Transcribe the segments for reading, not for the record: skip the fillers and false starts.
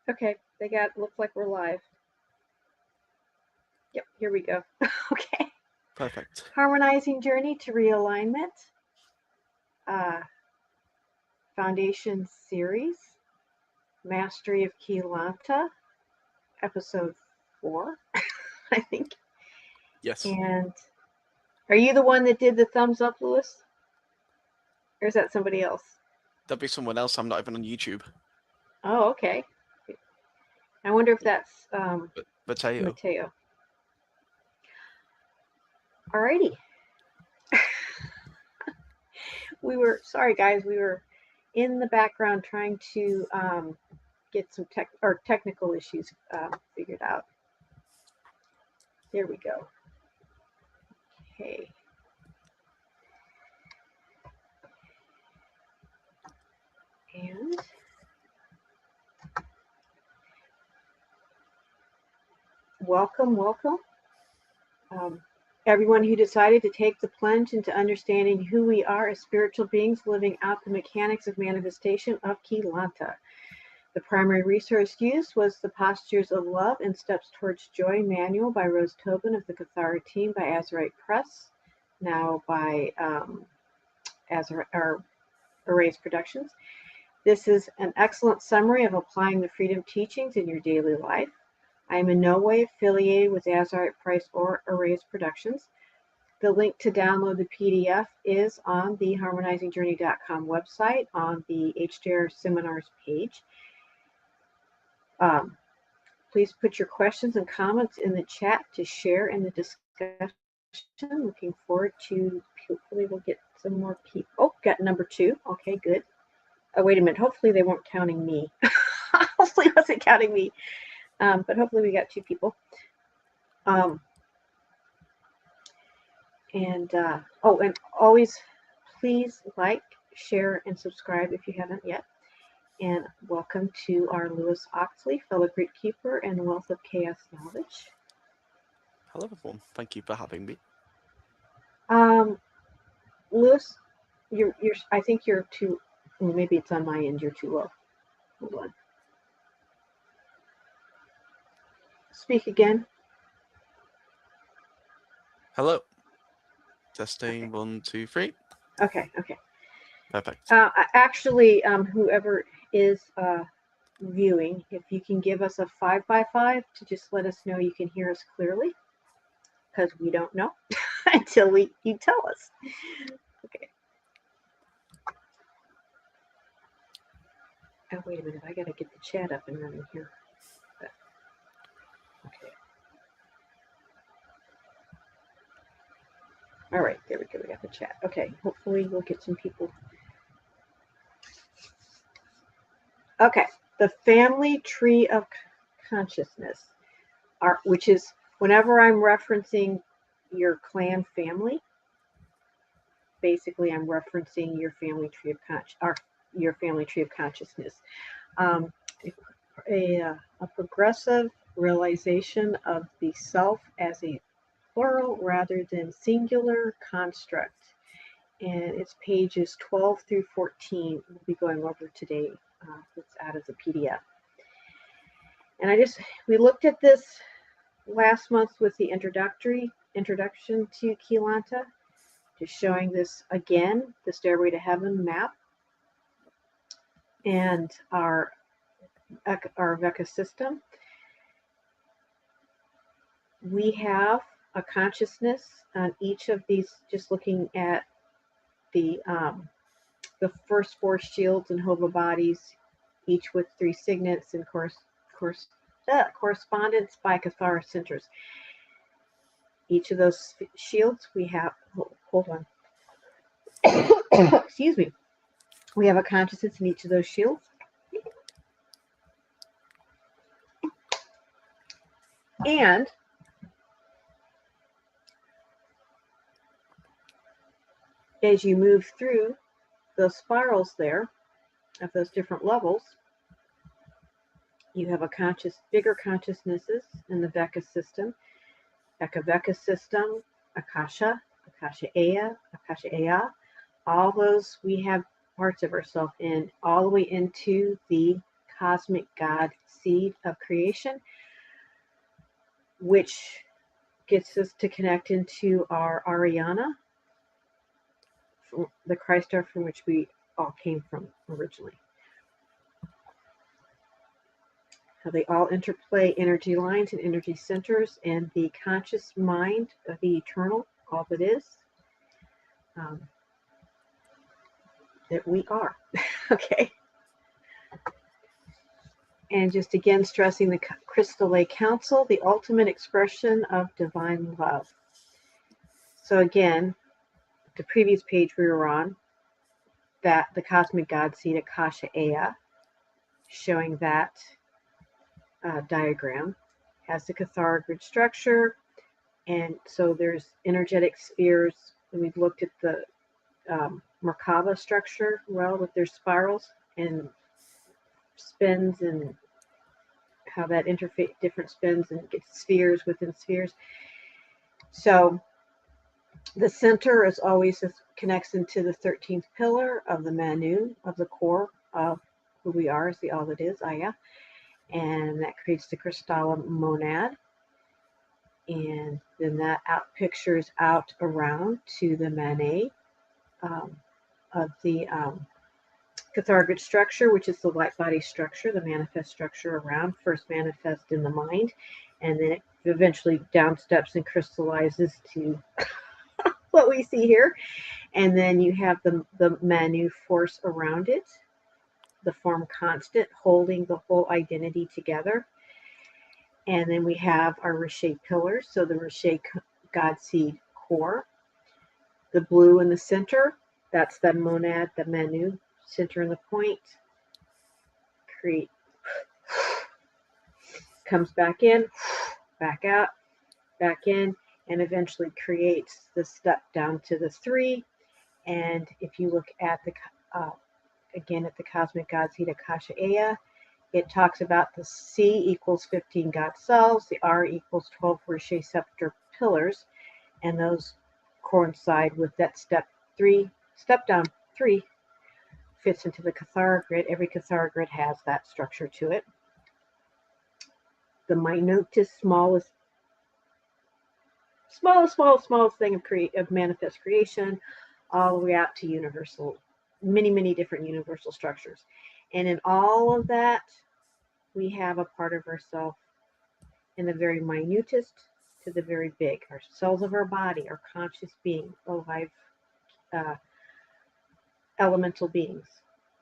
Okay, looks like we're live. Yep, here we go. Okay. Perfect. Harmonizing Journey to Realignment. Uh, Foundation Series. Mastery of Keylonta. Episode 4, I think. Yes. And are you the one that did the thumbs up, Lewis? Or is that somebody else? There'll be someone else. I'm not even on YouTube. Oh, okay. I wonder if that's Mateo. Mateo. Alrighty. Sorry guys, we were in the background trying to get some technical issues figured out. There we go. Okay. And welcome. Everyone who decided to take the plunge into understanding who we are as spiritual beings living out the mechanics of manifestation of Keylonta. The primary resource used was the Postures of Love and Steps Towards Joy manual by Rose Tobin of the Cathara team by Azurite Press, now by Erase Productions. This is an excellent summary of applying the freedom teachings in your daily life. I am in no way affiliated with Azurite Price or Erase Productions. The link to download the PDF is on the harmonizingjourney.com website on the HDR seminars page. Please put your questions and comments in the chat to share in the discussion. Looking forward to, hopefully we'll get some more people. Oh, got number 2. Okay, good. Oh, wait a minute. Hopefully they weren't counting me. Hopefully it wasn't counting me. But hopefully we got 2 people. And always please like, share, and subscribe if you haven't yet. And welcome to our Lewis Oxley, fellow Great Keeper and Wealth of Chaos Knowledge. Hello, everyone. Thank you for having me. Lewis, I think you're too. Well, maybe it's on my end. You're too low. Hold on. Speak again. Hello. Testing. Okay. 1, 2, 3. Okay. Perfect. Actually, whoever is viewing, if you can give us a 5x5 to just let us know you can hear us clearly, because we don't know until you tell us. Okay. Oh, wait a minute. I got to get the chat up and running here. Okay. All right. There we go. We got the chat. Okay. Hopefully we'll get some people. Okay. The family tree of consciousness, which is whenever I'm referencing your clan family, basically I'm referencing your family tree of consciousness. A progressive realization of the self as a plural rather than singular construct. And it's pages 12 through 14 we'll be going over today. It's out of the PDF. And we looked at this last month with the introduction to Keylonta, just showing this again, the Stairway to Heaven map, and our Veka system. We have a consciousness on each of these, just looking at the first 4 shields and Hova bodies, each with 3 signets and correspondence by Cathara centers. Each of those shields we have, hold on, excuse me, we have a consciousness in each of those shields. And as you move through those spirals there of those different levels, you have bigger consciousnesses in the Veka system, Veka system, Akasha Aya, all those we have parts of ourselves in, all the way into the cosmic God seed of creation, which gets us to connect into our Ariana, the Christ star from which we all came from originally. How they all interplay energy lines and energy centers and the conscious mind of the eternal, all that is, that we are. Okay. And just again stressing the Crystal Lake Council, the ultimate expression of divine love. So again, the previous page we were on, that the cosmic God seed Akasha Ea, showing that diagram, has the Cathara grid structure. And so there's energetic spheres. And we've looked at the Merkaba structure, well, with their spirals and spins and how that interface different spins and gets spheres within spheres. So the center is always connects into the 13th pillar of the Manu, of the core of who we are, is the all that is, Aya. And that creates the Kristalla monad. And then that pictures out around to the Manet of the Cathara grid structure, which is the light body structure, the manifest structure around, first manifest in the mind, and then it eventually downsteps and crystallizes to what we see here. And then you have the Manu force around it, the form constant holding the whole identity together. And then we have our Rishi pillars, so the Rishi God seed core, the blue in the center, that's the monad, the Manu, center in the point, create, comes back in, back out, back in, and eventually creates the step down to the 3. And if you look at the, again, at the cosmic God seed Akasha Ea, it talks about the C equals 15 God cells, the R equals 12 Rishi scepter pillars, and those coincide with that step 3, step down 3 fits into the Cathara grid. Every Cathara grid has that structure to it. The minutest, smallest thing of manifest creation, all the way out to universal, many different universal structures. And in all of that, we have a part of ourselves in the very minutest to the very big. Our cells of our body, our conscious being, alive, elemental beings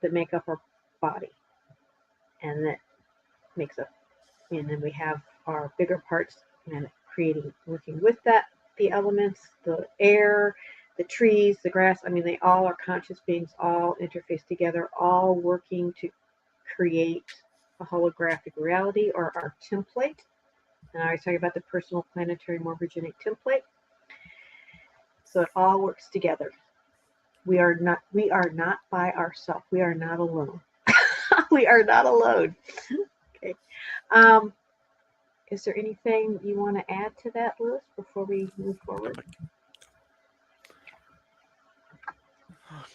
that make up our body. And that makes up, and then we have our bigger parts and working with that, the elements, the air, the trees, the grass. I mean, they all are conscious beings, all interface together, all working to create a holographic reality, or our template. And I always talk about the personal planetary morphogenic template. So it all works together. We are not by ourselves. We are not alone. We are not alone. Okay. Is there anything you want to add to that, Louis, before we move forward? Okay.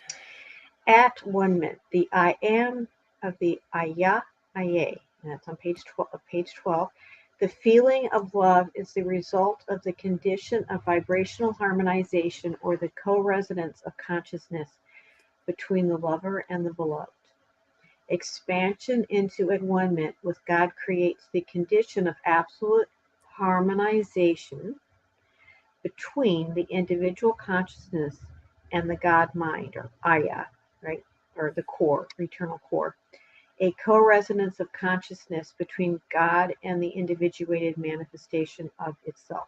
At 1 minute, the I am of the Aya, and that's on page 12. The feeling of love is the result of the condition of vibrational harmonization, or the co-resonance of consciousness between the lover and the beloved. Expansion into enwonement with God creates the condition of absolute harmonization between the individual consciousness and the God mind, or Aya, right? Or the core, eternal core. A co-resonance of consciousness between God and the individuated manifestation of itself.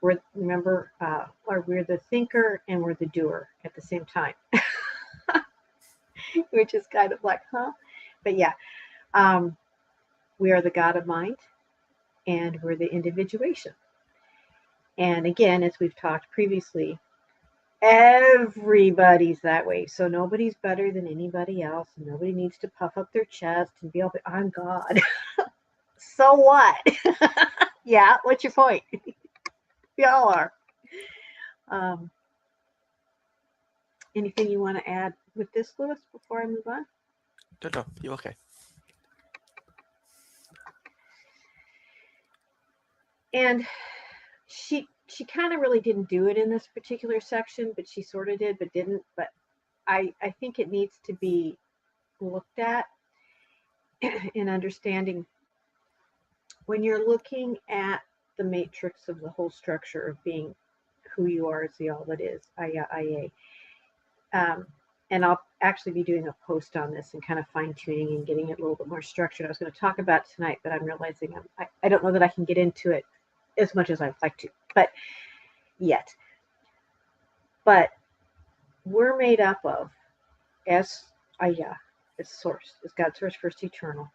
We're the thinker and we're the doer at the same time. Which is kind of like, huh? But yeah, we are the God of mind and we're the individuation. And again, as we've talked previously, everybody's that way. So nobody's better than anybody else. And nobody needs to puff up their chest and be all, I'm God. So what? Yeah, what's your point? We all are. Anything you want to add with this, Louis, before I move on? No, you're okay. And she kind of really didn't do it in this particular section, but she sort of did, but didn't. But I think it needs to be looked at in understanding when you're looking at the matrix of the whole structure of being who you are as the all that is, Aya. And I'll actually be doing a post on this and kind of fine tuning and getting it a little bit more structured. I was going to talk about it tonight, but I'm realizing I don't know that I can get into it as much as I'd like to, but yet. But we're made up of, as Aya, as source, as God source first eternal,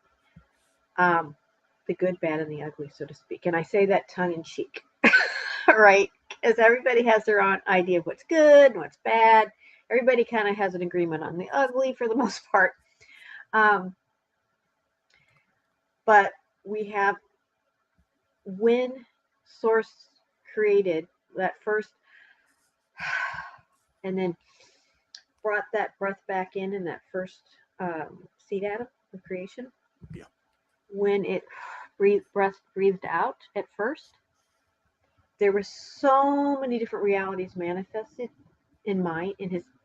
the good, bad, and the ugly, so to speak. And I say that tongue in cheek, right? Because everybody has their own idea of what's good and what's bad. Everybody kind of has an agreement on the ugly for the most part. But we have, when source created that first, and then brought that breath back in that first seed atom of creation. Yeah. When it breathed out at first, there were so many different realities manifested in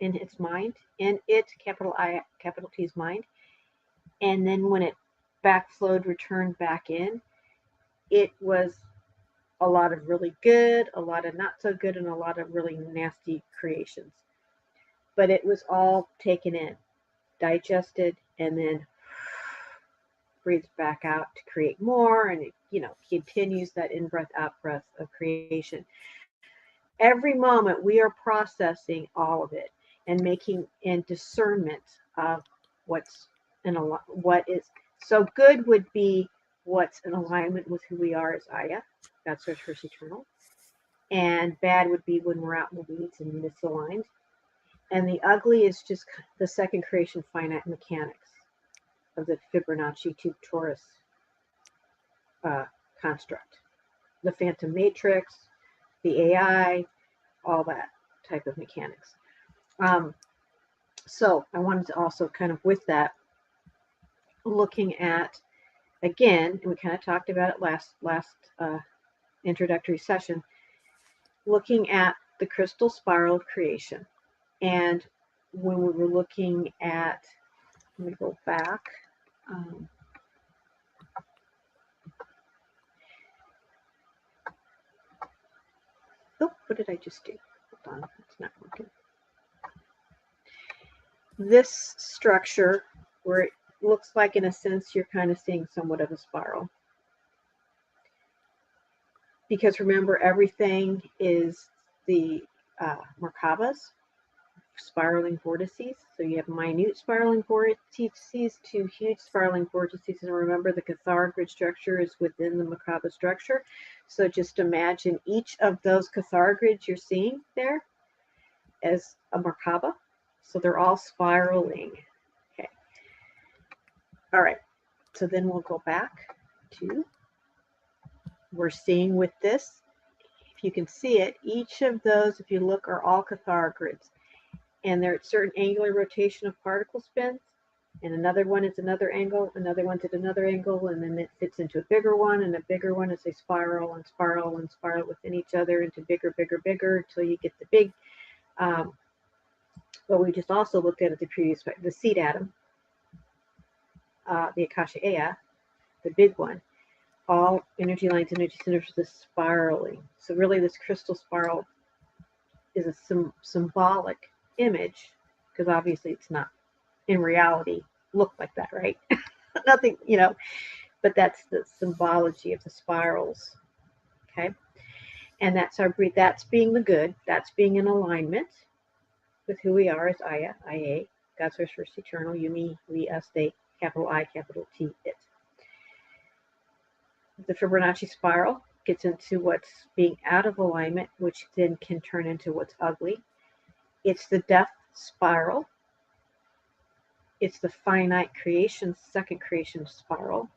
its mind, in it, capital I, capital T's mind. And then when it backflowed, returned back in, it was a lot of really good, a lot of not so good, and a lot of really nasty creations. But it was all taken in, digested, and then breathes back out to create more, and it continues that in breath out breath of creation. Every moment we are processing all of it and making in discernment of what's what is. So good would be what's in alignment with who we are as Aya, God source first eternal, and bad would be when we're out in the weeds and misaligned. And the ugly is just the second creation finite mechanics of the Fibonacci 2 torus construct, the phantom matrix, the AI, all that type of mechanics. So I wanted to also kind of with that, looking at, again, and we kind of talked about it last introductory session, looking at the crystal spiral of creation. And when we were looking at, let me go back. What did I just do? Hold on, it's not working. This structure, where it looks like, in a sense, you're kind of seeing somewhat of a spiral. Because remember, everything is the Merkabas, spiraling vortices. So you have minute spiraling vortices to huge spiraling vortices. And remember, the Cathar grid structure is within the Merkaba structure. So just imagine each of those Cathar grids you're seeing there as a Merkaba. So they're all spiraling. Okay. All right. So then we'll go back to, we're seeing with this, if you can see it, each of those, if you look, are all Cathar grids. And they're at certain angular rotation of particle spins. And another one is another angle, another one's at another angle, and then it fits into a bigger one, and a bigger one as they spiral and spiral and spiral within each other into bigger, bigger, bigger, until you get the big, what we just also looked at the previous, the seed atom, the Akasha Ea, the big one, all energy lines, energy centers, the spiraling. So really this crystal spiral is a symbolic image, because obviously it's not in reality look like that, right? Nothing, but that's the symbology of the spirals. Okay. And that's that's being the good, that's being in alignment with who we are as Aya, Ia, God source first eternal, you, me, we, us, they, capital I, capital T, it. The Fibonacci spiral gets into what's being out of alignment, which then can turn into what's ugly. It's the death spiral. It's the finite creation, second creation spiral,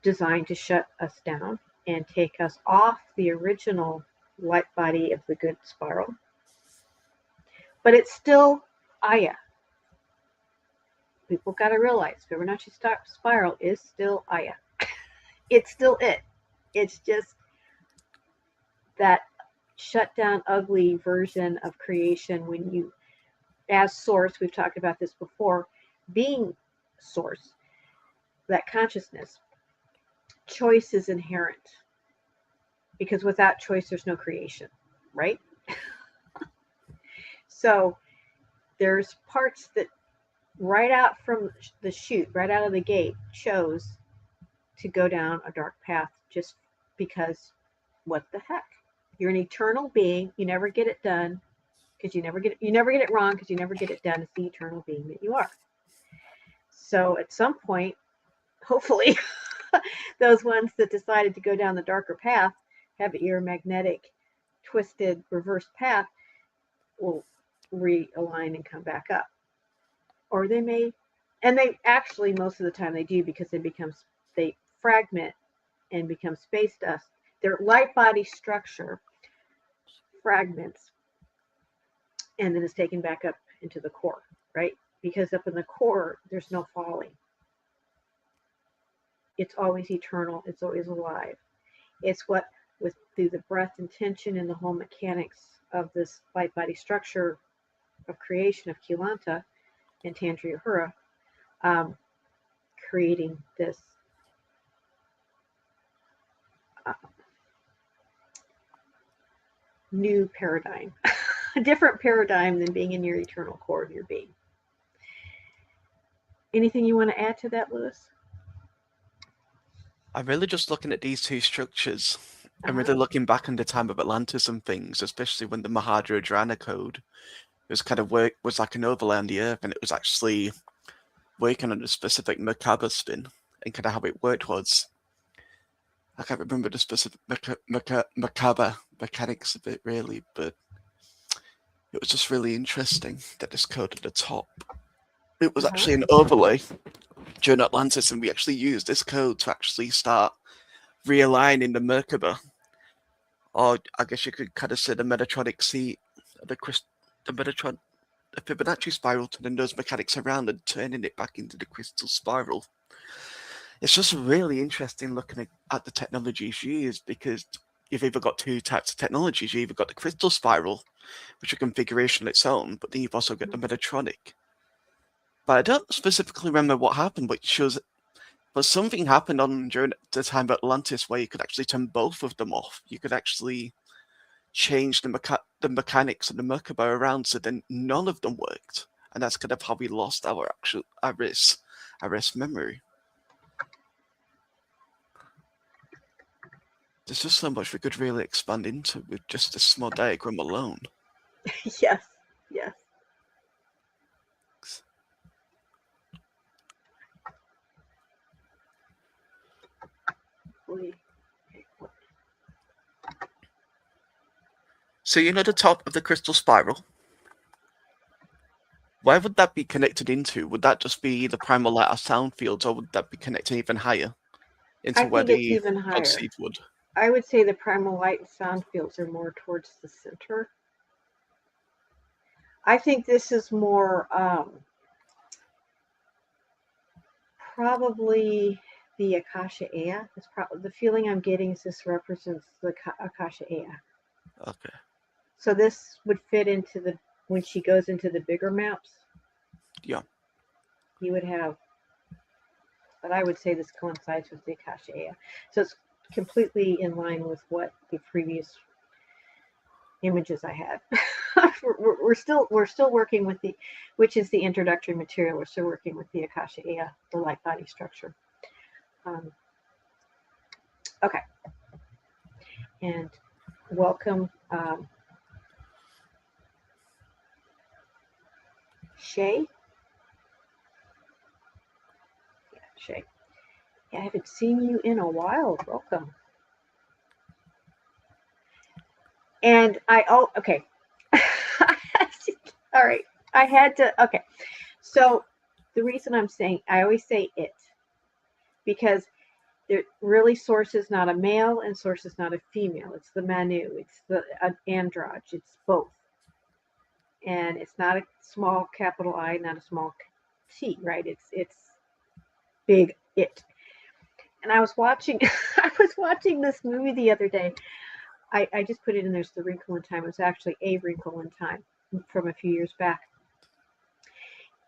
designed to shut us down and take us off the original light body of the good spiral. But it's still Aya. People got to realize Fibonacci spiral is still Aya. It's still it. It's just that shut down, ugly version of creation when you, as source, we've talked about this before, being source, that consciousness, choice is inherent because without choice, there's no creation, right? So there's parts that right out from the chute, right out of the gate, chose to go down a dark path just because what the heck? You're an eternal being. You never get it done because you never get it wrong because you never get it done. It's the eternal being that you are. So at some point, hopefully, those ones that decided to go down the darker path, have your magnetic, twisted, reversed path, will realign and come back up. Or they may, and they actually most of the time they do because they fragment and become space dust. Their light body structure fragments and then is taken back up into the core, right? Because up in the core, there's no falling. It's always eternal. It's always alive. It's what, with through the breath and tension and the whole mechanics of this light body structure of creation of Keylonta and Tandria Hura, creating this uh, new paradigm, a different paradigm than being in your eternal core of your being. Anything you want to add to that, Lewis? I'm really just looking at these two structures and Uh-huh. really looking back on the time of Atlantis and things, especially when the Mahadra code was kind of was like an overlay on the Earth, and it was actually working on a specific Merkaba spin, and kind of how it worked was, I can't remember the specific Merkaba mechanics of it really, but it was just really interesting that this code at the top, it was Uh-huh. actually an overlay during Atlantis, and we actually used this code to actually start realigning the Merkaba, or I guess you could kind of say the Metatronic seat, the Metatron, the Fibonacci spiral, turning those mechanics around and turning it back into the crystal spiral. It's just really interesting looking at the technologies used, because you've either got two types of technologies. You either got the crystal spiral, which is a configuration on its own, but then you've also got the Metatronic. But I don't specifically remember what happened, but it shows. But something happened on during the time of Atlantis where you could actually turn both of them off. You could actually change the mechanics of the Merkaba around so then none of them worked. And that's kind of how we lost our actual Aris memory. There's just so much we could really expand into with just a small diagram alone. Yes. Yes. So you know the top of the crystal spiral? Where would that be connected into? Would that just be the primal light or sound fields, or would that be connected even higher I into where think it's the even God higher. seed would? I would say the primal light and sound fields are more towards the center. I think this is more probably the Akasha Ea. It's probably the feeling I'm getting is this represents the Akasha Ea. Okay. So this would fit into the when she goes into the bigger maps. Yeah. You would have, but I would say this coincides with the Akasha Ea. So it's completely in line with what the previous images I had. we're still working with the, which is the introductory material. We're still working with the Akasha Ea, the light body structure. Okay, and welcome Shay. Yeah, Shay. Yeah, I haven't seen you in a while. Welcome. And okay. All right. I had to okay. So the reason I'm saying I always say it because there really source is not a male and source is not a female. It's the Manu. It's the androgy. It's both. And it's not a small capital I, not a small T, right? It's big it. And I was watching I was watching this movie the other day. I just put it in there's The Wrinkle in Time. It was actually A Wrinkle in Time from a few years back.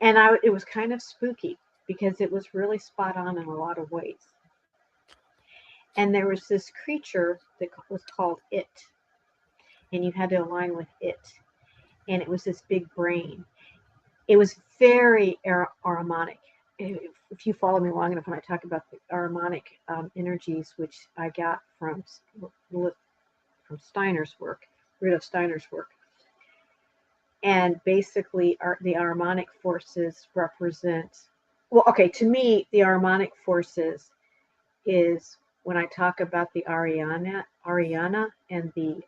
And it was kind of spooky because it was really spot on in a lot of ways. And there was this creature that was called It, and you had to align with it. And it was this big brain. It was very Ahrimanic. If you follow me long enough when I talk about the Ahrimanic energies, which I got from Steiner's work, Rudolf Steiner's work, and basically the Ahrimanic forces represent. Well, okay, to me, the Ahrimanic forces is when I talk about the Ariana, and the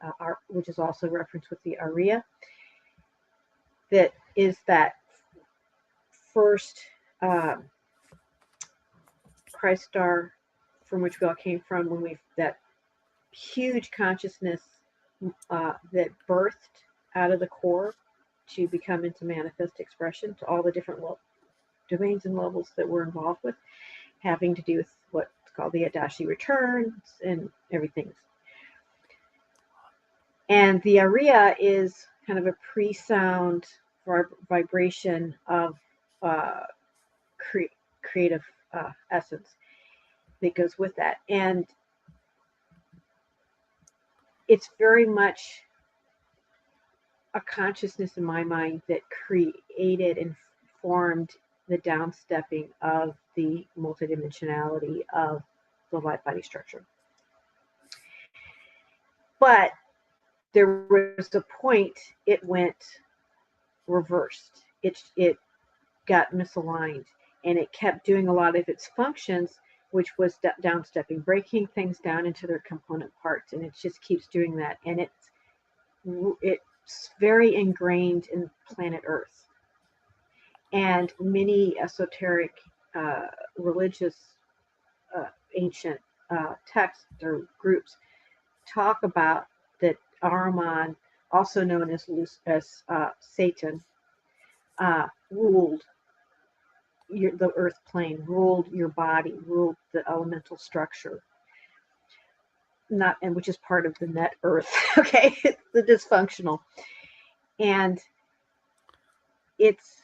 which is also referenced with the Aria. That is that first Christ star from which we all came from when we that huge consciousness that birthed out of the core to become into manifest expression to all the different domains and levels that we're involved with, having to do with what's called the Adashi returns and everything. And the Aria is kind of a pre-sound vibration of creative essence that goes with that. And it's very much a consciousness in my mind that created and formed the downstepping of the multidimensionality of the light body structure. But there was a point it went reversed. It got misaligned, and it kept doing a lot of its functions, which was downstepping, breaking things down into their component parts, and it just keeps doing that. And it's very ingrained in planet Earth. And many esoteric, religious, ancient texts or groups talk about that Ahriman, also known as Satan, ruled the earth plane, ruled your body, ruled the elemental structure, which is part of the net earth. Okay, it's the dysfunctional, and it's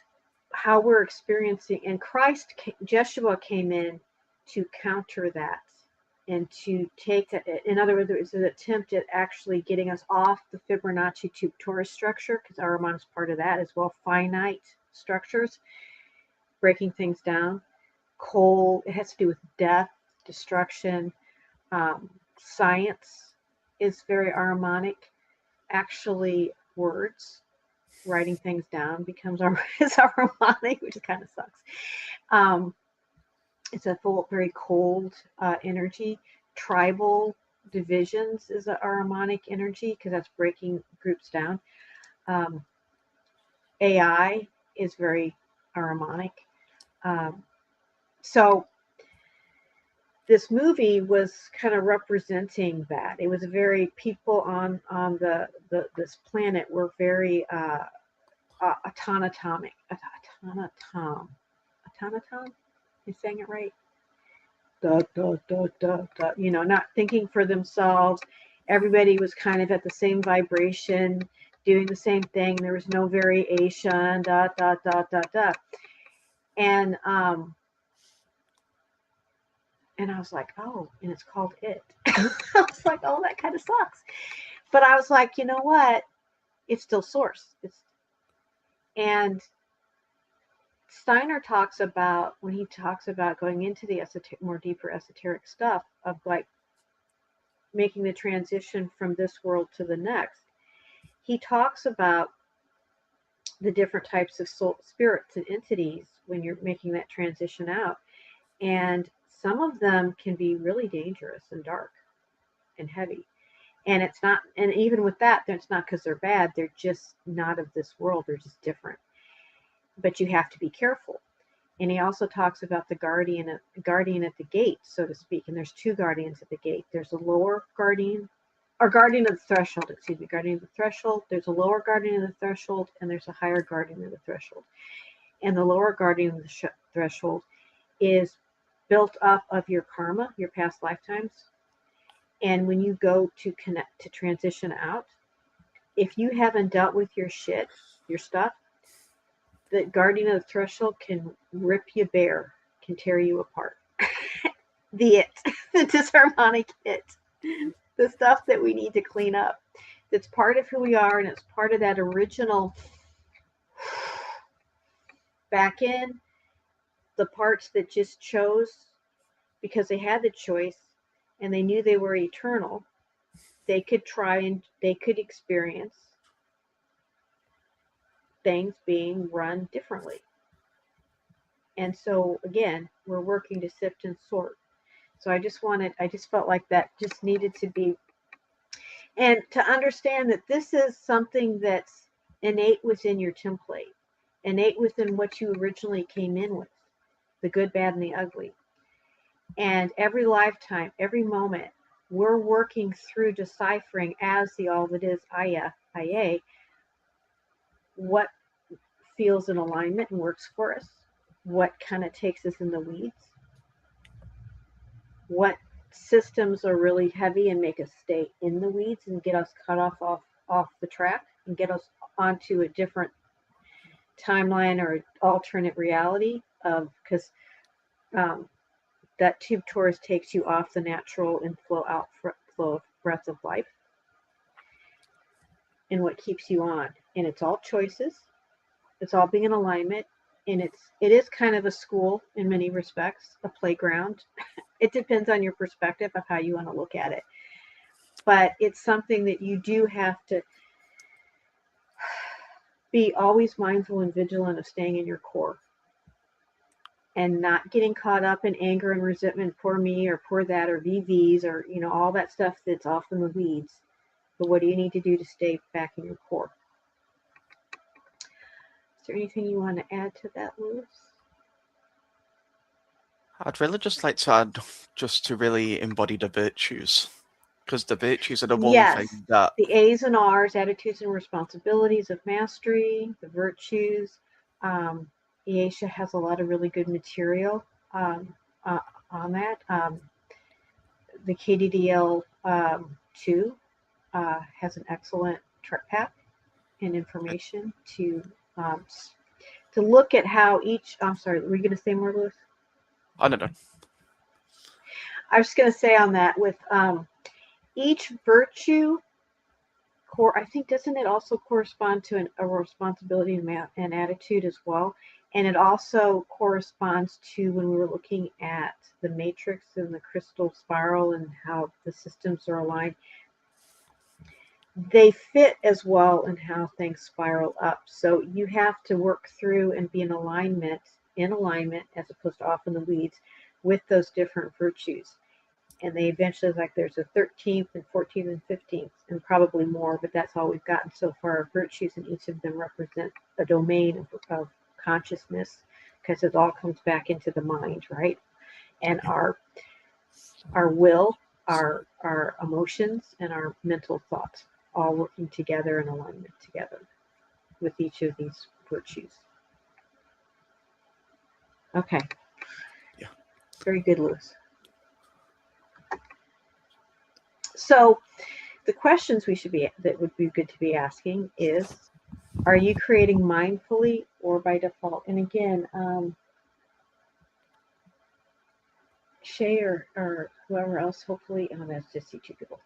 how we're experiencing. And Jeshua came in to counter that and to take it. In other words, it was an attempt at actually getting us off the Fibonacci tube torus structure, because Ahriman is part of that as well, finite structures, breaking things down. Coal, it has to do with death, destruction. Science is very Ahrimanic. Actually, words, writing things down becomes Ahrimanic, which kind of sucks. It's a very cold energy. Tribal divisions is an Ahrimanic energy because that's breaking groups down. AI is very Ahrimanic. So this movie was kind of representing that. It was very, people on this planet were very autonotomic. Autonotom. You saying it right? Not thinking for themselves. Everybody was kind of at the same vibration, doing the same thing. There was no variation. And I was like, oh, and it's called It. I was like, oh, that kind of sucks. But I was like, you know what? It's still source. And Steiner talks about, when he talks about going into the more deeper esoteric stuff of like making the transition from this world to the next, he talks about the different types of spirits and entities when you're making that transition out. And some of them can be really dangerous and dark and heavy. And it's not, and even with that, it's not because they're bad. They're just not of this world. They're just different. But you have to be careful. And he also talks about the guardian at the gate, so to speak. And there's two guardians at the gate. There's a lower guardian, or guardian of the threshold, guardian of the threshold. There's a lower guardian of the threshold, and there's a higher guardian of the threshold. And the lower guardian of the threshold is built up of your karma, your past lifetimes. And when you go to connect to transition out, if you haven't dealt with your shit, your stuff, the guardian of the threshold can rip you bare, can tear you apart. The disharmonic it, the stuff that we need to clean up. That's part of who we are, and it's part of that original back in, the parts that just chose because they had the choice and they knew they were eternal. They could try and they could experience things being run differently. And so again, we're working to sift and sort. So I just felt like that just needed to be, and to understand that this is something that's innate within your template, innate within what you originally came in with, the good, bad, and the ugly. And every lifetime, every moment, we're working through deciphering as the all that is Aya, what feels in alignment and works for us, what kind of takes us in the weeds, what systems are really heavy and make us stay in the weeds and get us cut off the track and get us onto a different timeline or alternate reality of, because that tube torus takes you off the natural and flow of breath of life and what keeps you on. And it's all choices, it's all being in alignment, and it is kind of a school in many respects, a playground. It depends on your perspective of how you want to look at it, but it's something that you do have to be always mindful and vigilant of staying in your core and not getting caught up in anger and resentment, poor me or poor that or VVs or all that stuff that's off in the weeds. But what do you need to do to stay back in your core? Is there anything you want to add to that, Lewis? I'd really just like to add just to really embody the virtues, because the virtues are the one thing that the A's and R's, attitudes and responsibilities of mastery, the virtues. Iesha has a lot of really good material on that. The KDDL 2 has an excellent track pack and information to look at how each. I'm sorry, were you going to say more, Lewis? I don't know. I was going to say on that with each virtue core, I think, doesn't it also correspond to a responsibility and attitude as well? And it also corresponds to when we were looking at the matrix and the crystal spiral and how the systems are aligned. They fit as well in how things spiral up. So you have to work through and be in alignment as opposed to off in the weeds with those different virtues. And they eventually, like, there's a 13th and 14th and 15th and probably more, but that's all we've gotten so far of virtues, and each of them represent a domain of consciousness, because it all comes back into the mind, right? And our will, our emotions, and our mental thoughts all working together in alignment together with each of these virtues. Okay. Yeah. Very good, Lewis. So the questions that would be good to be asking is, are you creating mindfully or by default? And again, Shay or whoever else, hopefully, that's just you two people.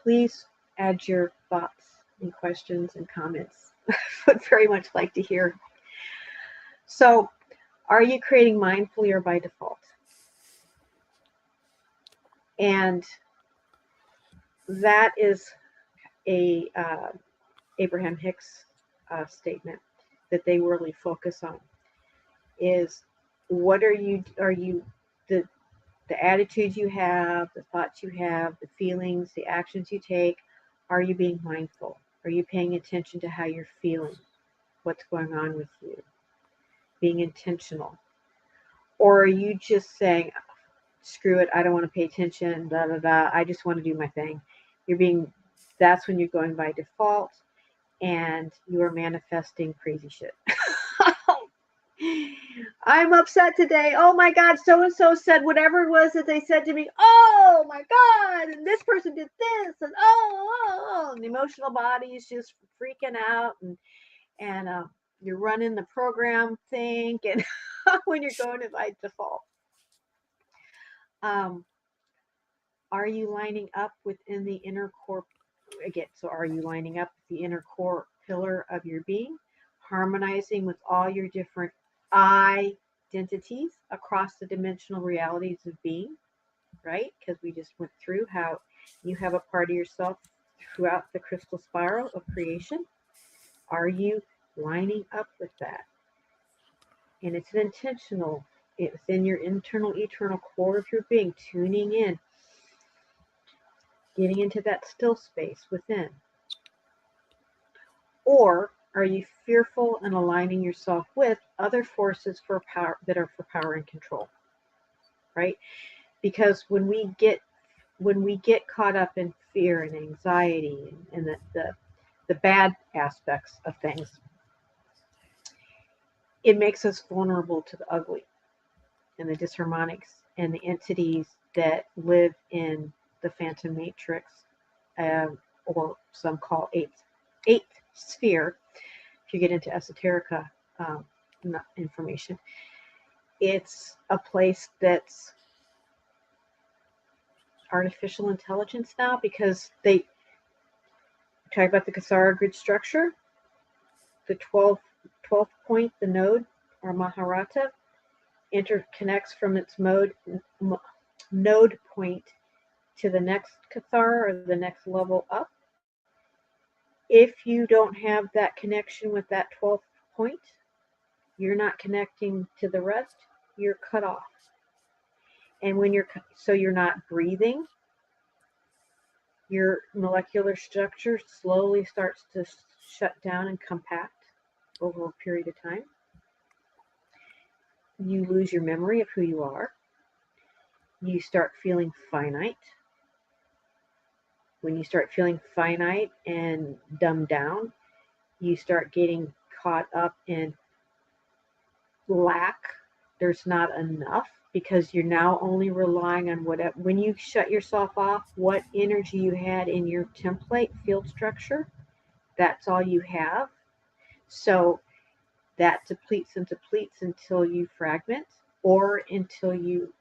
Please add your thoughts and questions and comments. I would very much like to hear. So, are you creating mindfully or by default? And that is a Abraham Hicks statement that they really focus on. Is what are you the attitudes you have, the thoughts you have, the feelings, the actions you take, are you being mindful? Are you paying attention to how you're feeling? What's going on with you? Being intentional. Or are you just saying, screw it, I don't want to pay attention, blah, blah, blah, I just want to do my thing. That's when you're going by default and you are manifesting crazy shit. I'm upset today. Oh my God, so and so said whatever it was that they said to me. Oh my God, and this person did this, and and the emotional body is just freaking out, and you're running the program thing, and when you're going to by default. Um, are you lining up within the inner core? Again, so are you lining up with the inner core pillar of your being, harmonizing with all your different identities across the dimensional realities of being, right? Because we just went through how you have a part of yourself throughout the crystal spiral of creation. Are you lining up with that? And it's intentional. It's in your internal, eternal core of your being, tuning in, getting into that still space within. Or are you fearful and aligning yourself with other forces for power that are for power and control? Right? Because when we get caught up in fear and anxiety and the bad aspects of things, it makes us vulnerable to the ugly and the disharmonics and the entities that live in the phantom matrix, or some call eighth sphere. If you get into esoterica information, it's a place that's artificial intelligence now, because they talk about the Kasara grid structure, the 12th point, the node or Maharata, interconnects from its node point to the next Kathara or the next level up. If you don't have that connection with that 12th point, you're not connecting to the rest, you're cut off. And when you're not breathing, your molecular structure slowly starts to shut down and compact over a period of time. You lose your memory of who you are. You start feeling finite. When you start feeling finite and dumbed down, you start getting caught up in lack. There's not enough, because you're now only relying on whatever. When you shut yourself off, what energy you had in your template field structure, that's all you have. So that depletes and depletes until you fragment, or you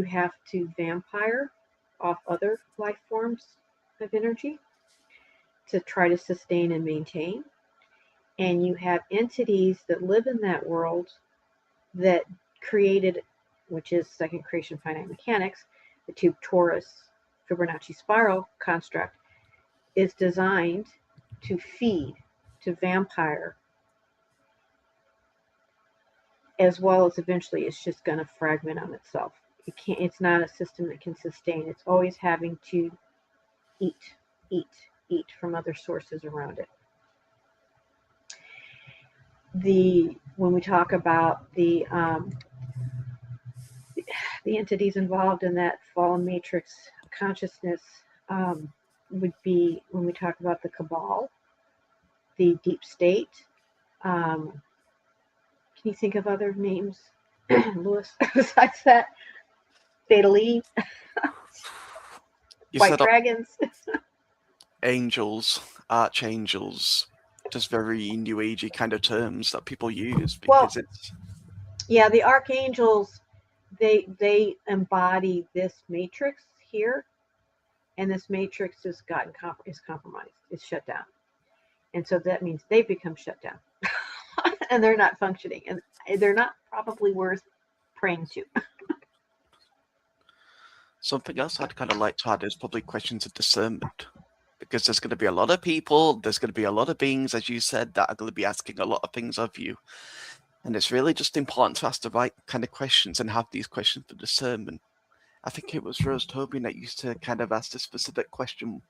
have to vampire off other life forms of energy to try to sustain and maintain. And you have entities that live in that world that created, which is second creation finite mechanics, the tube torus Fibonacci spiral construct is designed to feed, to vampire, as well as eventually it's just going to fragment on itself. It's not a system that can sustain. It's always having to eat, eat, eat from other sources around it. When we talk about the entities involved in that fallen matrix consciousness, would be when we talk about the cabal, the deep state. Can you think of other names, Lewis, besides that? Fatal Eve, White Dragons. Angels, archangels, just very new agey kind of terms that people use, because it's the archangels, they embody this matrix here, and this matrix is compromised, it's shut down, and so that means they've become shut down and they're not functioning, and they're not probably worth praying to. Something else I'd kind of like to add is probably questions of discernment, because there's going to be a lot of people, there's going to be a lot of beings, as you said, that are going to be asking a lot of things of you. And it's really just important to ask the right kind of questions and have these questions for discernment. I think it was Rose Tobin that used to kind of ask this specific question.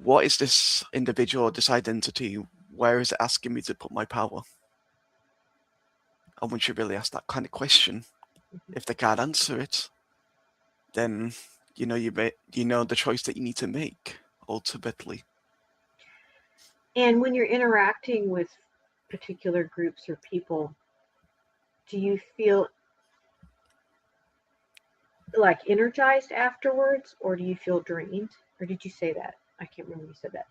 What is this individual, this identity? Where is it asking me to put my power? And once you really ask that kind of question, if they can't answer it, then you know the choice that you need to make ultimately. And when you're interacting with particular groups or people, do you feel like energized afterwards, or do you feel drained? Or did you say that? I can't remember you said that.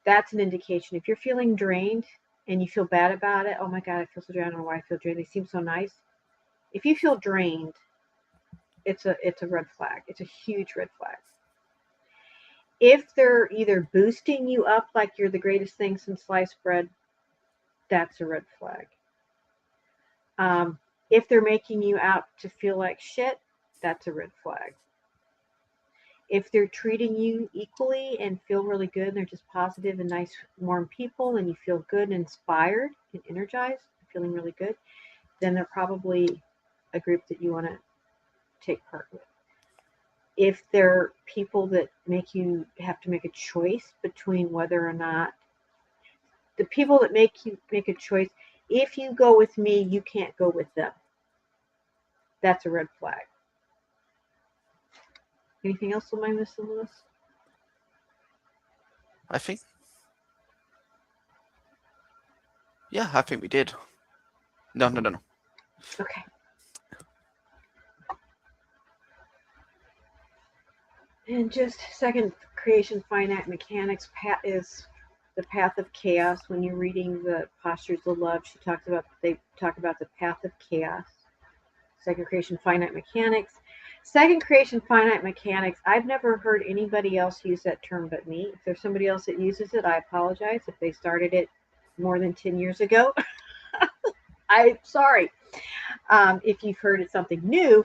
That's an indication. If you're feeling drained and you feel bad about it, oh my God, I feel so drained. I don't know why I feel drained. They seem so nice. If you feel drained, it's a red flag. It's a huge red flag. If they're either boosting you up like you're the greatest thing since sliced bread, that's a red flag. If they're making you out to feel like shit, that's a red flag. If they're treating you equally and feel really good, and they're just positive and nice, warm people, and you feel good and inspired and energized, feeling really good, then they're probably a group that you want to take part with. If they're people that make you have to make a choice between whether or not the people that make you make a choice, if you go with me, you can't go with them. That's a red flag. Anything else on my missing list? I think. Yeah, I think we did. No. Okay. And just second creation finite mechanics is the path of chaos. When you're reading the postures of love, they talk about the path of chaos. Second creation finite mechanics. Second creation finite mechanics. I've never heard anybody else use that term but me. If there's somebody else that uses it, I apologize. If they started it more than 10 years ago, I'm sorry. If you've heard it something new,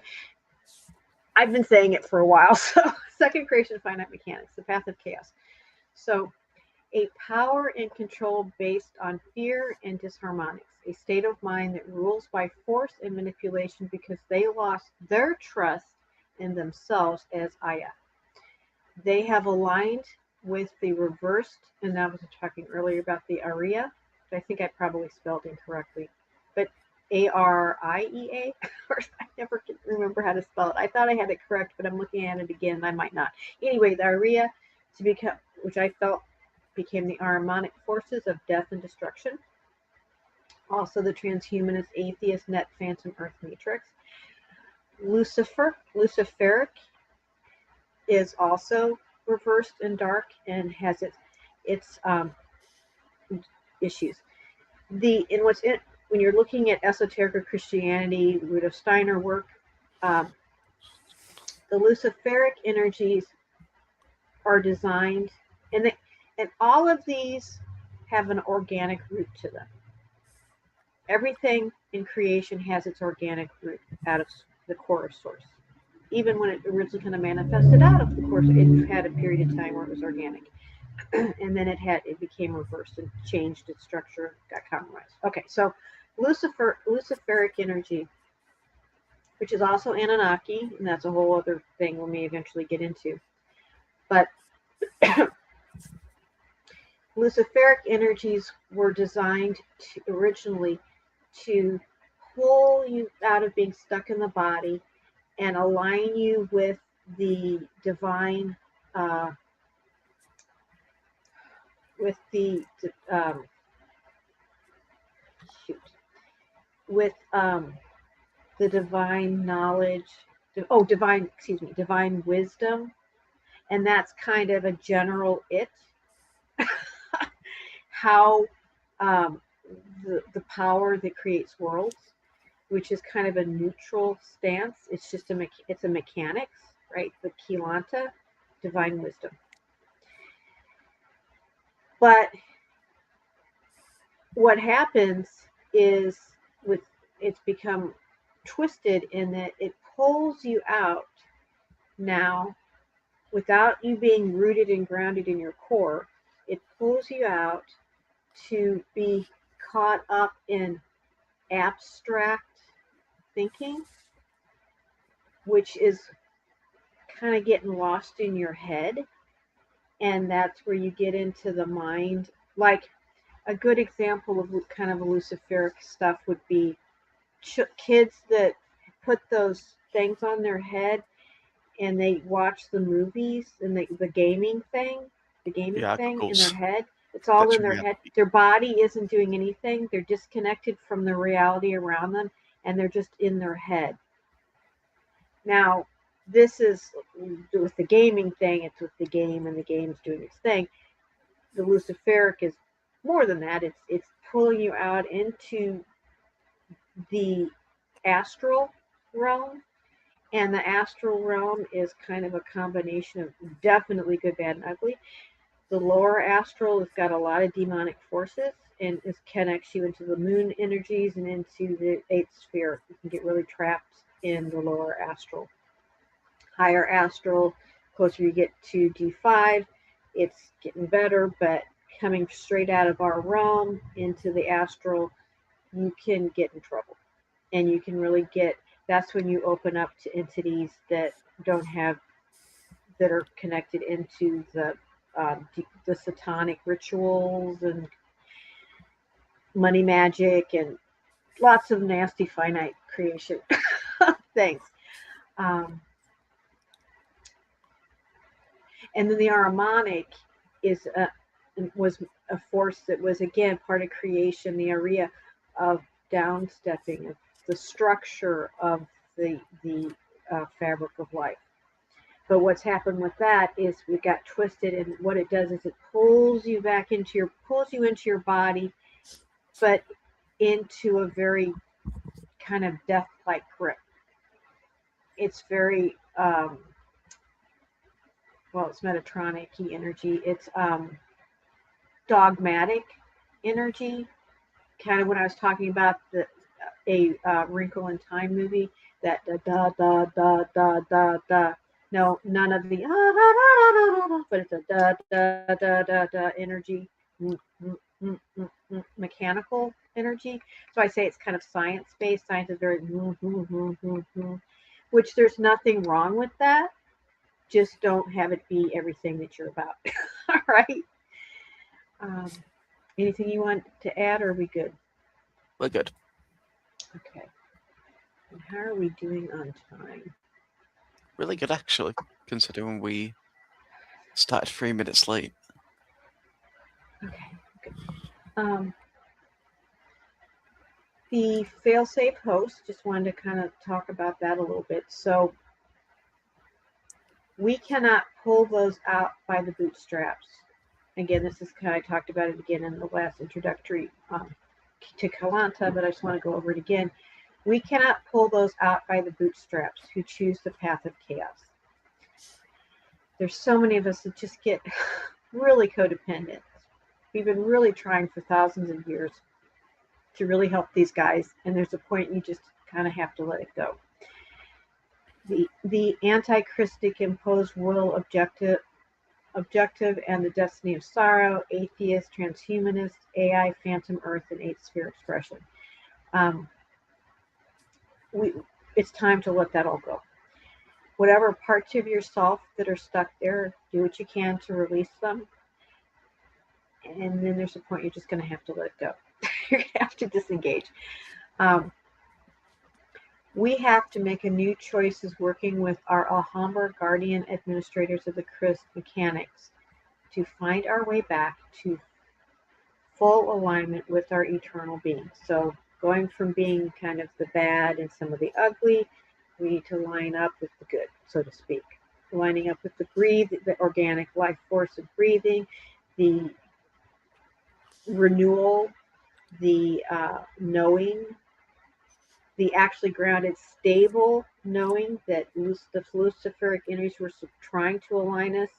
I've been saying it for a while. So, second creation finite mechanics, the path of chaos. So, a power and control based on fear and disharmonics, a state of mind that rules by force and manipulation because they lost their trust in themselves as Aya. They have aligned with the reversed, and I was talking earlier about the Aria, which I think I probably spelled incorrectly, but Ariea. I never can remember how to spell it. I thought I had it correct, but I'm looking at it again and I might not. Anyway, the Aria to become, which I felt became the harmonic forces of death and destruction. Also, the transhumanist, atheist, net phantom, earth matrix. Luciferic, is also reversed and dark and has its issues. When you're looking at esoteric or Christianity, Rudolf Steiner work, um, the Luciferic energies are designed, and all of these have an organic root to them. Everything in creation has its organic root out of the core source. Even when it originally kind of manifested out of the course, it had a period of time where it was organic, and then it became reversed and changed its structure, got compromised. Okay, so Luciferic energy, which is also Anunnaki, and that's a whole other thing we may eventually get into. But Luciferic energies were designed originally to pull you out of being stuck in the body and align you with the divine, with the with the divine knowledge. Divine wisdom, and that's kind of a general it. How the power that creates worlds, which is kind of a neutral stance. It's just it's a mechanics, right? The Keylonta, divine wisdom. But what happens is it's become twisted in that it pulls you out now without you being rooted and grounded in your core. It pulls you out to be caught up in abstract thinking, which is kind of getting lost in your head. And that's where you get into the mind. Like a good example of kind of a Luciferic stuff would be kids that put those things on their head and they watch the movies and the gaming thing in their head. It's all in virtual their head. reality. Their body isn't doing anything. They're disconnected from the reality around them, and they're just in their head. Now, this is with the gaming thing. It's with the game, and the game's doing its thing. The Luciferic is more than that. It's pulling you out into the astral realm, and the astral realm is kind of a combination of definitely good, bad, and ugly. The lower astral has got a lot of demonic forces, and it connects you into the moon energies and into the eighth sphere. You can get really trapped in the lower astral. Higher astral, closer you get to D5, it's getting better, but coming straight out of our realm into the astral, you can get in trouble. And you can really get, that's when you open up to entities that don't have, that are connected into the satanic rituals and money magic and lots of nasty finite creation things. Um, and then the harmonic is was a force that was again part of creation, the area of downstepping, of the structure of the fabric of life. But what's happened with that is we got twisted, and what it does is it pulls you into your body, but into a very kind of death-like grip. It's very well, it's Metatronic energy. It's dogmatic energy, kind of when I was talking about a Wrinkle in Time movie, that da da da da da da. No, none of the but it's a da da da da da energy, mechanical energy. So I say it's kind of science based. Science is very, which there's nothing wrong with that. Just don't have it be everything that you're about. All right. Um, Anything you want to add, or are we good? We're good. Okay. And how are we doing on time? Really good, actually, considering we started 3 minutes late. Okay. Good. The fail-safe host, just wanted to kind of talk about that a little bit. So we cannot pull those out by the bootstraps. Again, this is kind of, I talked about it again in the last introductory to Keylonta, but I just want to go over it again. We cannot pull those out by the bootstraps who choose the path of chaos. There's so many of us that just get really codependent. We've been really trying for thousands of years to really help these guys, and there's a point you just kind of have to let it go. The anti-Christic imposed will objective and the destiny of sorrow, atheist, transhumanist, AI, phantom earth, and eighth sphere expression. It's time to let that all go. Whatever parts of yourself that are stuck there, do what you can to release them. And then there's a point you're just going to have to let it go. You're going to have to disengage. We have to make a new choices working with our Alhambra guardian administrators of the Christ mechanics to find our way back to full alignment with our eternal being. So going from being kind of the bad and some of the ugly, we need to line up with the good, so to speak. Lining up with the organic life force of breathing, the renewal, the knowing, the actually grounded, stable knowing that the Luciferic energies were trying to align us,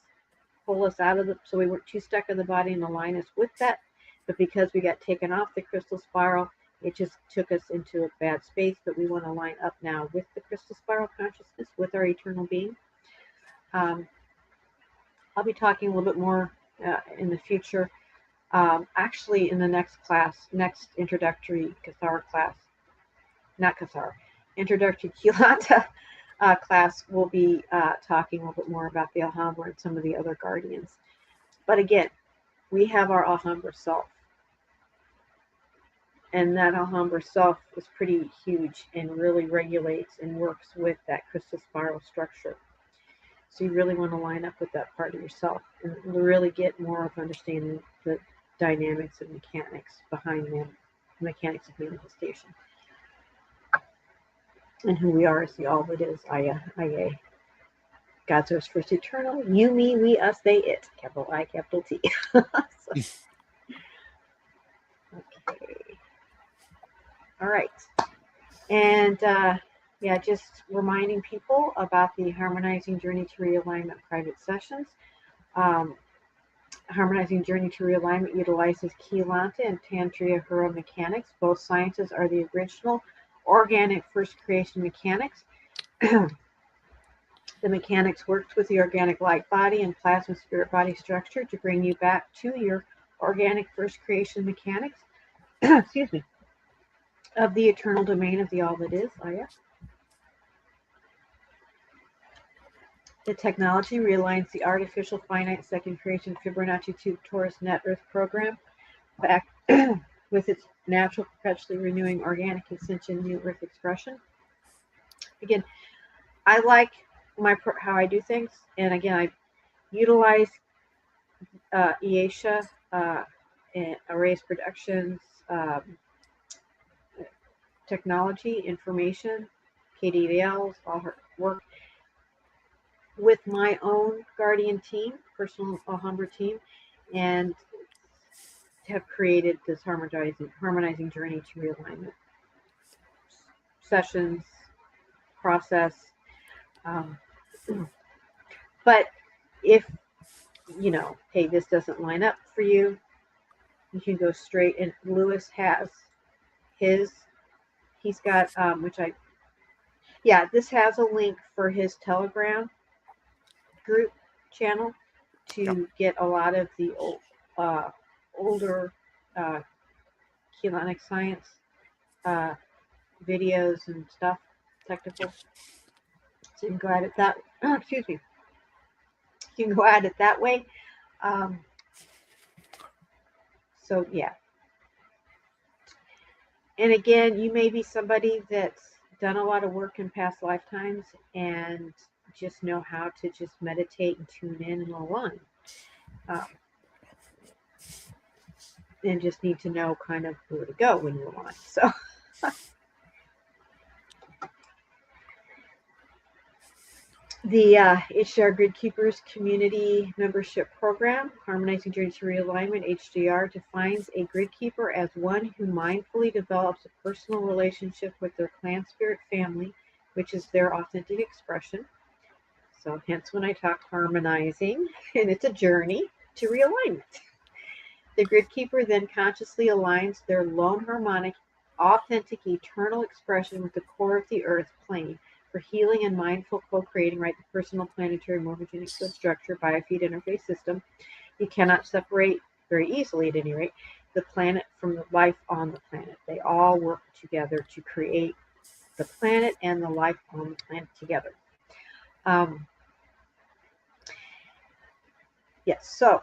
pull us out of so we weren't too stuck in the body and align us with that. But because we got taken off the crystal spiral, it just took us into a bad space. But we want to line up now with the crystal spiral consciousness, with our eternal being. I'll be talking a little bit more in the future. Actually, in the next introductory Cathar class, not Cathar, introductory Keylonta class, we'll be talking a little bit more about the Alhambra and some of the other guardians. But again, we have our Alhambra self. And that Alhambra self is pretty huge and really regulates and works with that crystal spiral structure. So you really want to line up with that part of yourself and really get more of understanding dynamics and mechanics behind mechanics of manifestation, and who we are as the all that is, Aya, Aya. God source first eternal, you, me, we, us, they, it, capital I, capital T. So, okay. All right. And yeah, just reminding people about the Harmonizing Journey to Realignment private sessions. Harmonizing Journey to Realignment utilizes Keylonta and Tantriya Hura mechanics. Both sciences are the original organic first creation mechanics. The mechanics works with the organic light body and plasma spirit body structure to bring you back to your organic first creation mechanics. Excuse me. Of the eternal domain of the all that is, Aya. The technology realigns the artificial finite second creation Fibonacci tube torus net earth program back with its natural perpetually renewing organic ascension new earth expression. Again, I like how I do things, and again, I utilize Iesha, Arrays Productions, technology, information, KDVLs, all her work with my own guardian team, personal Alhambra team, and have created this harmonizing journey to realignment sessions process. But if you know, hey, this doesn't line up for you, you can go straight. And Lewis has he's got this has a link for his Telegram group channel to get a lot of the older Keylontic science videos and stuff, technical. So you can go at it that. Excuse me. You can go at it that way. So yeah. And again, you may be somebody that's done a lot of work in past lifetimes and just know how to just meditate and tune in and align. And just need to know kind of where to go when you align. So the HDR Grid Keepers Community Membership Program, Harmonizing Journey to Realignment, HDR, defines a grid keeper as one who mindfully develops a personal relationship with their clan spirit family, which is their authentic expression. So hence when I talk harmonizing, and it's a journey to realignment. The grid keeper then consciously aligns their lone harmonic, authentic, eternal expression with the core of the earth plane for healing and mindful co-creating, right? The personal, planetary, morphogenic field structure, biofeed interface system. You cannot separate very easily, at any rate, the planet from the life on the planet. They all work together to create the planet and the life on the planet together. Yes, so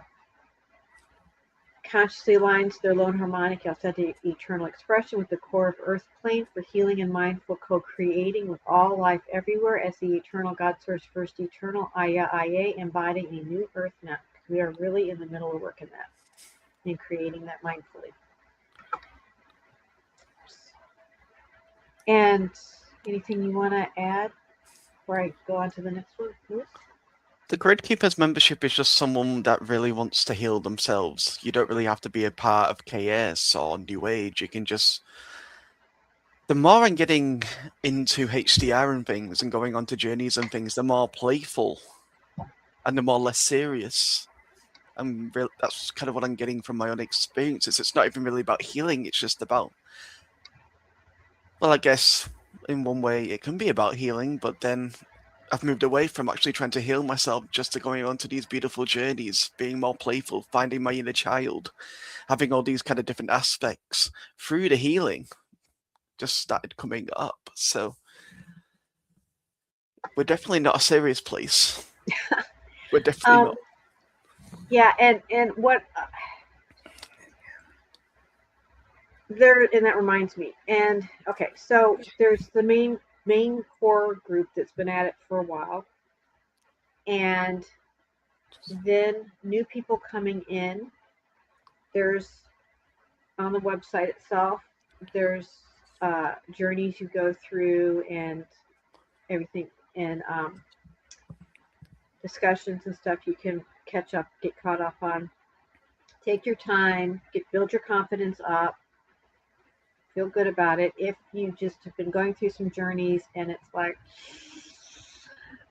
consciously aligns their lone harmonic, authentic, eternal expression with the core of Earth plane for healing and mindful co-creating with all life everywhere as the eternal God Source First Eternal Aya Aya, embodying a new Earth now. We are really in the middle of working that and creating that mindfully. And anything you want to add before I go on to the next one, Lewis? The Grid Keepers membership is just someone that really wants to heal themselves. You don't really have to be a part of KS or New Age. You can just... The more I'm getting into HDR and things and going on to journeys and things, the more playful and the more less serious. That's kind of what I'm getting from my own experiences. It's not even really about healing. It's just about... Well, I guess in one way it can be about healing, but then I've moved away from actually trying to heal myself just to going on to these beautiful journeys, being more playful, finding my inner child, having all these kind of different aspects through the healing just started coming up. So we're definitely not a serious place. We're definitely not. Yeah, and what there, and that reminds me. And okay, so there's the main core group that's been at it for a while, and then new people coming in there's on the website itself, there's journeys you go through and everything, and discussions and stuff you can catch up, get caught up on. Take your time, build your confidence up, feel good about it. If you just have been going through some journeys and it's like,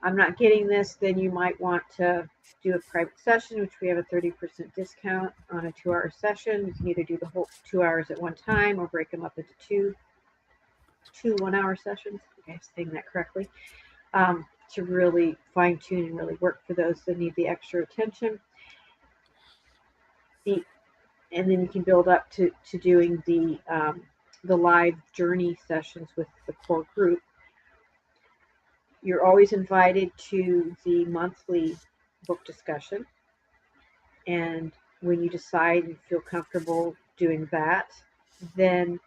I'm not getting this, then you might want to do a private session, which we have a 30% discount on a 2-hour session. You can either do the whole 2 hours at one time or break them up into two 1-hour sessions. I think I'm saying that correctly. To really fine tune and really work for those that need the extra attention. And then you can build up to doing the live journey sessions with the core group. You're always invited to the monthly book discussion. And when you decide and feel comfortable doing that, then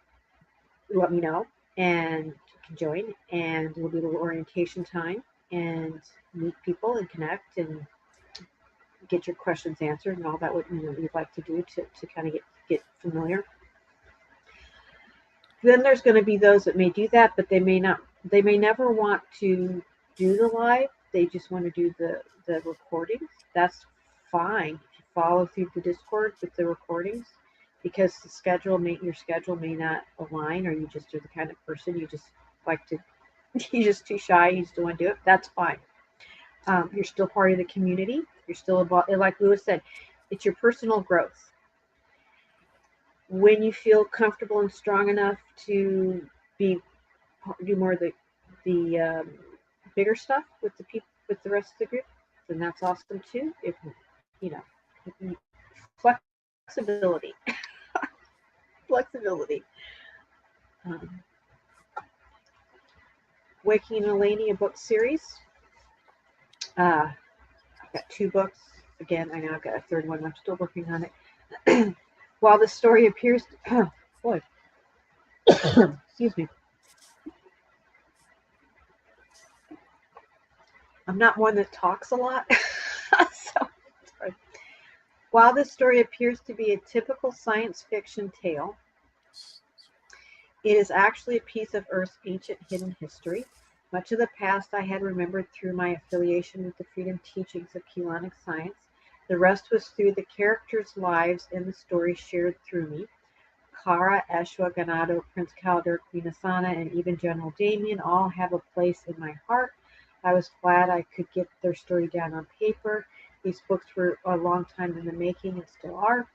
let me know and you can join. And we'll do a little orientation time and meet people and connect and get your questions answered and all that what you'd like to do to kind of get familiar. Then there's going to be those that may do that, but they may never want to do the live. They just want to do the recordings. That's fine if you follow through the Discord with the recordings, because your schedule may not align, or you just are the kind of person you just like to, you're just too shy, you just don't want to do it. That's fine. You're still part of the community. You're still involved. Like Lewis said, it's your personal growth. When you feel comfortable and strong enough to do more of the bigger stuff with the people, with the rest of the group, then that's awesome too. If flexibility, flexibility. Waking in Alania book series. I've got 2 books. Again, I know I've got a 3rd one. I'm still working on it. While the story appears to, boy, excuse me. I'm not one that talks a lot. So, sorry. While this story appears to be a typical science fiction tale, it is actually a piece of Earth's ancient hidden history. Much of the past I had remembered through my affiliation with the freedom teachings of Keylonta science. The rest was through the characters' lives and the stories shared through me. Kara, Eshwa, Ganado, Prince Kaldor, Queen Asana, and even General Damien all have a place in my heart. I was glad I could get their story down on paper. These books were a long time in the making and still are.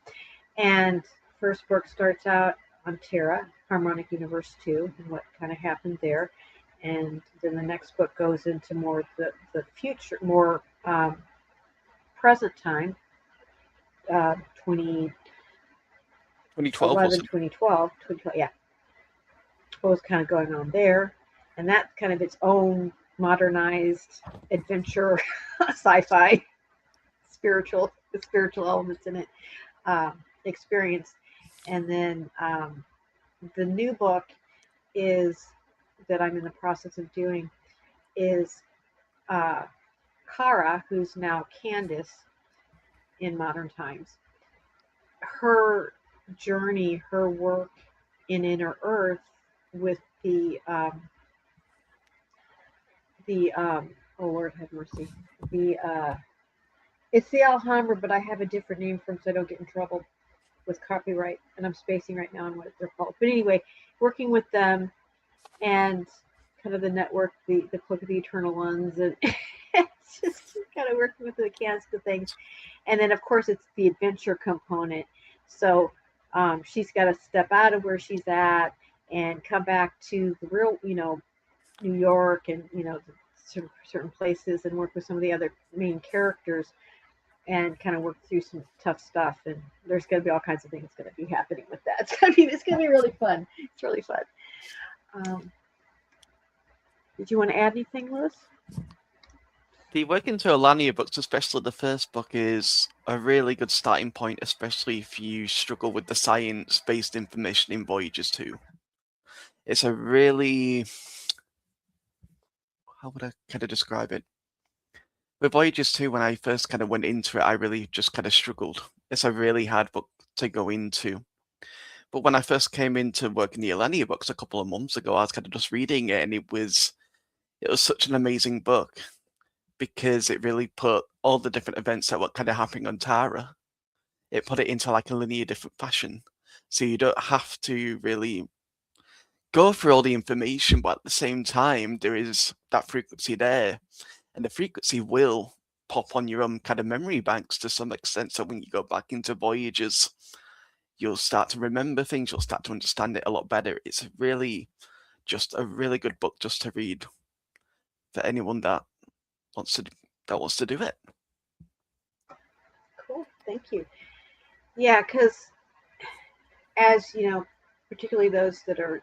And first book starts out on Terra, Harmonic Universe 2, and what kind of happened there. And then the next book goes into more the future, more present time, 2012, 2012, yeah. What was kind of going on there. And that's kind of its own modernized adventure, sci-fi, spiritual elements in it, experience. And then the new book is that I'm in the process of doing is Kara, who's now Candace in modern times. Her journey, her work in Inner Earth with the oh Lord have mercy, it's the Alhambra, but I have a different name for them so I don't get in trouble with copyright, and I'm spacing right now on what they're called. But anyway, working with them and kind of the network, the Cloak of the Eternal Ones, and it's just kind of working with the cast of things. And then, of course, it's the adventure component. So she's got to step out of where she's at and come back to the real, New York and, certain places and work with some of the other main characters and kind of work through some tough stuff. And there's going to be all kinds of things going to be happening with that. It's going to be really fun. It's really fun. Did you want to add anything, Lewis? The Working to Alania books, especially the first book, is a really good starting point, especially if you struggle with the science-based information in Voyages 2. It's a really... how would I kind of describe it? With Voyages 2, when I first kind of went into it, I really just kind of struggled. It's a really hard book to go into. But when I first came into working the Alania books a couple of months ago, I was kind of just reading it, and it was such an amazing book because it really put all the different events that were kind of happening on Tara. It put it into like a linear different fashion, so you don't have to really go through all the information, but at the same time, there is that frequency there, and the frequency will pop on your own kind of memory banks to some extent. So when you go back into Voyages, you'll start to remember things, you'll start to understand it a lot better. It's really just a really good book just to read for anyone that wants to do it. Cool. Thank you. Yeah, because as you know, particularly those that are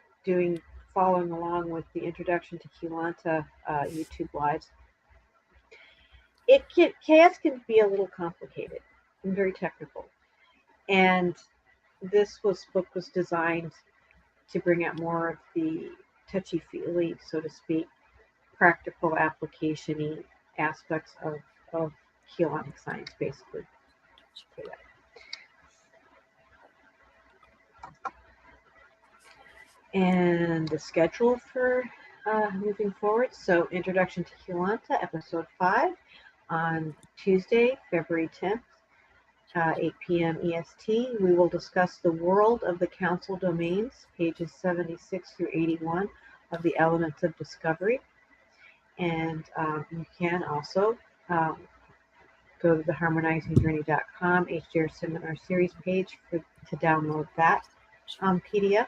following along with the introduction to Keylonta YouTube lives, chaos can be a little complicated and very technical. And this book was designed to bring out more of the touchy-feely, so to speak, practical application-y aspects of Keylontic science, basically. And the schedule for moving forward. So, Introduction to Keylonta, Episode 5, on Tuesday, February 10th, 8 p.m. EST. We will discuss the world of the Council domains, pages 76 through 81 of the Elements of Discovery. And you can also go to the harmonizingjourney.com HDR Seminar Series page to download that PDF.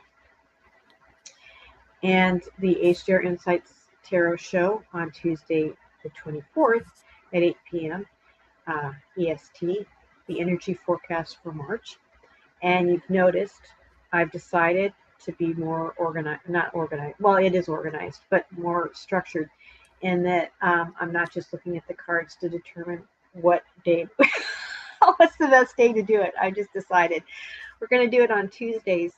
And the HDR Insights Tarot Show on Tuesday, the 24th at 8 p.m. EST, the energy forecast for March. And you've noticed I've decided to be more organized, not organized, well, it is organized, but more structured in that I'm not just looking at the cards to determine what day, what's the best day to do it. I just decided we're going to do it on Tuesdays.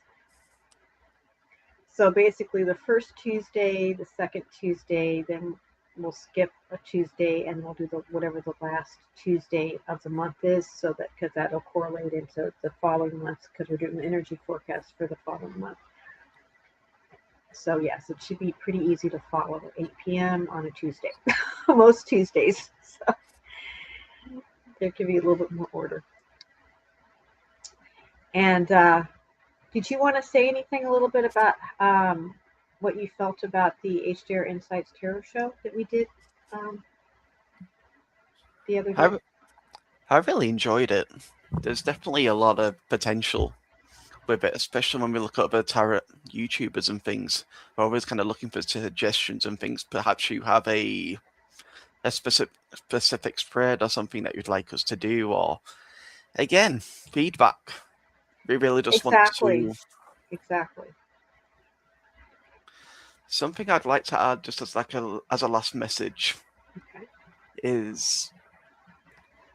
So basically the first Tuesday, the second Tuesday, then we'll skip a Tuesday and we'll do whatever the last Tuesday of the month is, so that because that'll correlate into the following months, because we're doing the energy forecast for the following month. So yes, it should be pretty easy to follow. 8 p.m. on a Tuesday, most Tuesdays. So there could be a little bit more order. And did you want to say anything a little bit about what you felt about the HDR Insights Tarot Show that we did the other day? I really enjoyed it. There's definitely a lot of potential with it, especially when we look at other tarot YouTubers and things. We're always kind of looking for suggestions and things. Perhaps you have a specific spread or something that you'd like us to do, or again, feedback. We really just want to. Exactly. Something I'd like to add, just as a last message, is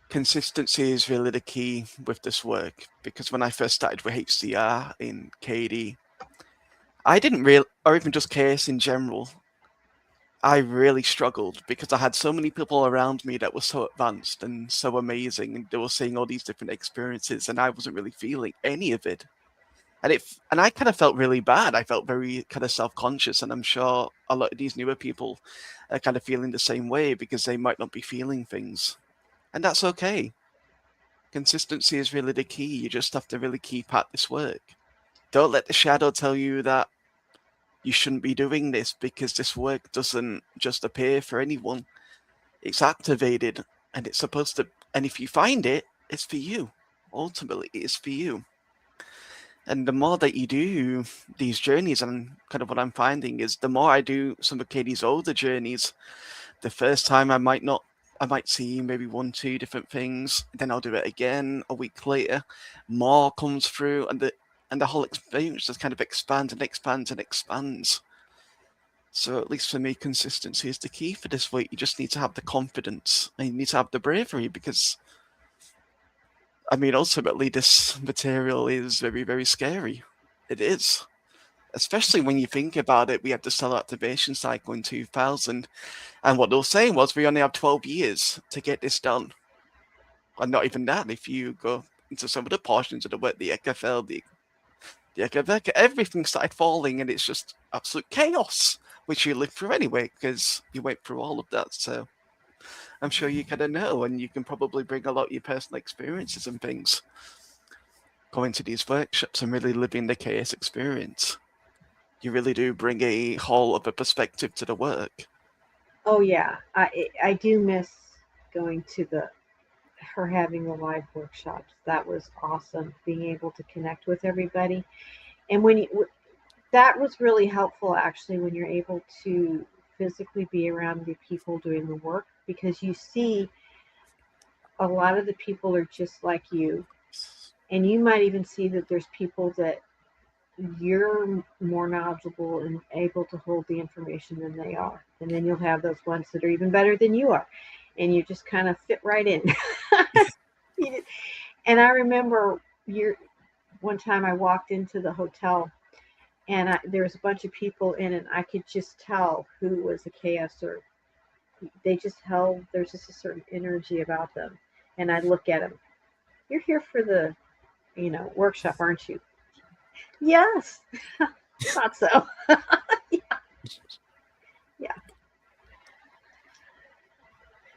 consistency is really the key with this work. Because when I first started with HCR in KD, I didn't or even just chaos in general, I really struggled because I had so many people around me that were so advanced and so amazing, and they were seeing all these different experiences, and I wasn't really feeling any of it. And I kind of felt really bad. I felt very kind of self-conscious, and I'm sure a lot of these newer people are kind of feeling the same way because they might not be feeling things. And that's okay. Consistency is really the key. You just have to really keep at this work. Don't let the shadow tell you that you shouldn't be doing this, because this work doesn't just appear for anyone. It's activated, and it's supposed to, and if you find it, it's for you. Ultimately, it's for you. And the more that you do these journeys, and kind of what I'm finding is the more I do some of Katie's older journeys, the first time I might see maybe 1-2 different things, then I'll do it again a week later, more comes through, and the whole experience just kind of expands and expands and expands. So at least for me, consistency is the key for this work. You just need to have the confidence, and you need to have the bravery, because I mean, ultimately, this material is very, very scary. It is. Especially when you think about it, we had the cell activation cycle in 2000, and what they were saying was we only have 12 years to get this done. And not even that, if you go into some of the portions of the work, the Ekafel, the Ekaveka, everything started falling, and it's just absolute chaos, which you lived through anyway, because you went through all of that. So I'm sure you kind of know, and you can probably bring a lot of your personal experiences and things going to these workshops and really living the chaos experience. You really do bring a whole other perspective to the work. Oh yeah, I do miss going to her having the live workshops. That was awesome, being able to connect with everybody. And that was really helpful actually when you're able to physically be around the people doing the work, because you see a lot of the people are just like you, and you might even see that there's people that you're more knowledgeable and able to hold the information than they are, and then you'll have those ones that are even better than you are, and you just kind of fit right in. And I remember one time I walked into the hotel, and there was a bunch of people in it, and I could just tell who was a KSer. They just held, there's just a certain energy about them. And I'd look at them. You're here for the, workshop, aren't you? Yes. Thought so. Yeah. Yeah.